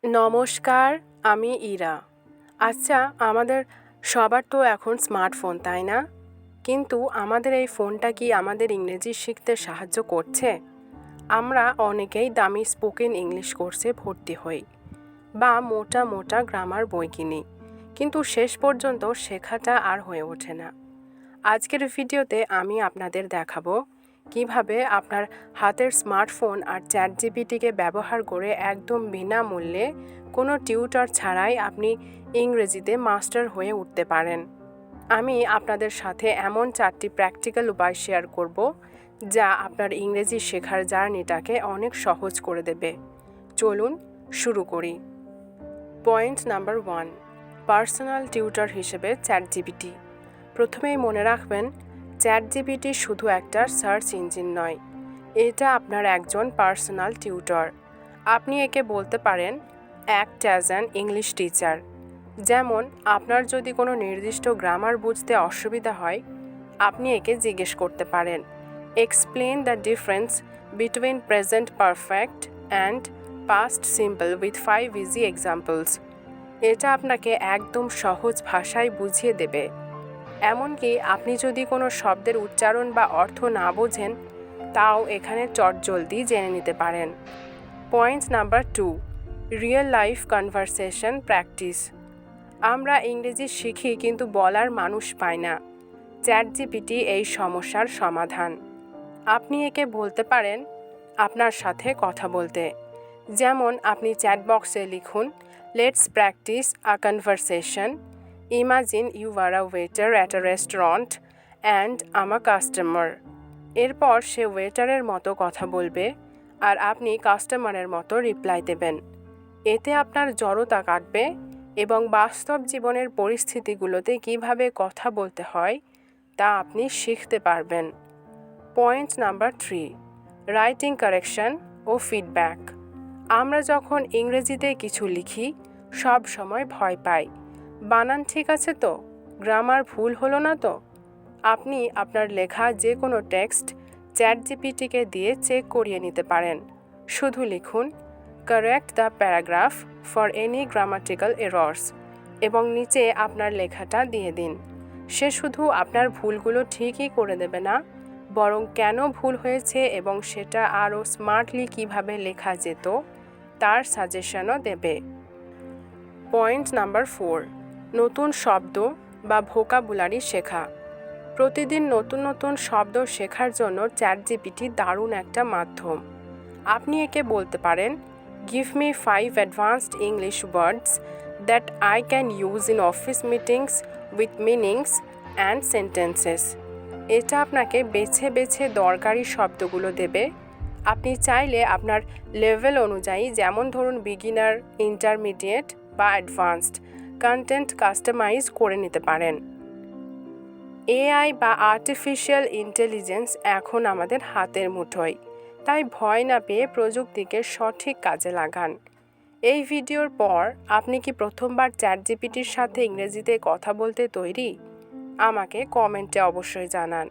নমস্কার, আমি ইরা। আচ্ছা, আমাদের সবার তো এখন স্মার্টফোন, তাই না? কিন্তু আমাদের এই ফোনটা কি আমাদের ইংরেজি শিখতে সাহায্য করছে? আমরা অনেকেই দামি স্পোকেন ইংলিশ কোর্সে ভর্তি হই বা মোটা মোটা গ্রামার বই কিনি, কিন্তু শেষ পর্যন্ত শেখাটা আর হয়ে ওঠে না। আজকের ভিডিওতে আমি আপনাদের দেখাবো কিভাবে আপনার হাতের স্মার্টফোন আর চ্যাটজিপিটিকে ব্যবহার করে একদম বিনামূল্যে কোনো টিউটর ছাড়াই আপনি ইংরেজিতে মাস্টার হয়ে উঠতে পারেন। আমি আপনাদের সাথে এমন 4টি প্র্যাকটিক্যাল উপায় শেয়ার করব যা আপনার ইংরেজি শেখার জার্নিটাকে অনেক সহজ করে দেবে। চলুন শুরু করি। পয়েন্ট নাম্বার 1, পার্সোনাল টিউটর হিসেবে চ্যাটজিপিটি। প্রথমেই মনে রাখবেন, চ্যাটজিপিটি শুধু একটা সার্চ ইঞ্জিন নয়, এটা আপনার একজন পার্সোনাল টিউটর। আপনি একে বলতে পারেন act as an English teacher. যেমন আপনার যদি কোনো নির্দিষ্ট গ্রামার বুঝতে অসুবিধা হয়, আপনি একে জিজ্ঞেস করতে পারেন, explain the difference between present perfect and past simple with 5 easy examples. এটা আপনাকে একদম সহজ ভাষায় বুঝিয়ে দেবে। এমনকি আপনি যদি কোনো শব্দের উচ্চারণ বা অর্থ না বোঝেন, তাও এখানে চটজলদি জেনে নিতে পারেন। Point number 2, real life conversation practice. আমরা ইংরেজি শিখি কিন্তু বলার মানুষ পাই না। চ্যাটজিপিটি এই সমস্যার সমাধান। আপনি একে বলতে পারেন আপনার সাথে কথা বলতে। যেমন আপনি চ্যাট বক্সে লিখুন, let's practise a conversation. Imagine you are a waiter at a restaurant and I'm a customer. এরপর সে ওয়েটারের মতো কথা বলবে আর আপনি কাস্টমারের মতো রিপ্লাই দেবেন। এতে আপনার জড়তা কাটবে এবং বাস্তব জীবনের পরিস্থিতিগুলোতে কিভাবে কথা বলতে হয় তা আপনি শিখতে পারবেন। পয়েন্ট নাম্বার 3, রাইটিং কারেকশন ও ফিডব্যাক। আমরা যখন ইংরেজিতে কিছু লিখি সব সময় ভয় পাই, বানান ঠিক আছে তো, গ্রামার ভুল হলো না তো। আপনি আপনার লেখা যে কোনো টেক্সট চ্যাটজিপিটিকে দিয়ে চেক করিয়ে নিতে পারেন। শুধু লিখুন, correct the paragraph for any grammatical errors এবং নিচে আপনার লেখাটা দিয়ে দিন। সে শুধু আপনার ভুলগুলো ঠিকই করে দেবে না, বরং কেন ভুল হয়েছে এবং সেটা আরও স্মার্টলি কিভাবে লেখা যেত তার সাজেশনও দেবে। পয়েন্ট নাম্বার 4, নতুন শব্দ বা ভোকাবুলারি শেখা। প্রতিদিন নতুন নতুন শব্দ শেখার জন্য চ্যাটজিপিটি দারুণ একটা মাধ্যম। আপনি একে বলতে পারেন, give me 5 advanced English words that I can use in office meetings with meanings and sentences. এটা আপনাকে বেছে বেছে দরকারি শব্দগুলো দেবে। আপনি চাইলে আপনার লেভেল অনুযায়ী, যেমন ধরুন বিগিনার, ইন্টারমিডিয়েট বা অ্যাডভান্সড, কন্টেন্ট কাস্টমাইজ করে নিতে পারেন। এআই বা আর্টিফিশিয়াল ইন্টেলিজেন্স এখন আমাদের হাতের মুঠোয়, তাই ভয় না পেয়ে প্রযুক্তিকে সঠিক কাজে লাগান। এই ভিডিওর পর আপনি কি প্রথমবার চ্যাটজিপিটির সাথে ইংরেজিতে কথা বলতে তৈরি? আমাকে কমেন্টে অবশ্যই জানান।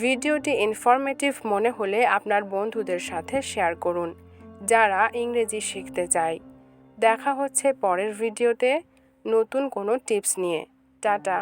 ভিডিওটি ইনফরমেটিভ মনে হলে আপনার বন্ধুদের সাথে শেয়ার করুন যারা ইংরেজি শিখতে চায়। দেখা হচ্ছে পরের ভিডিওতে নতুন কোনো টিপস নিয়ে। টাটা।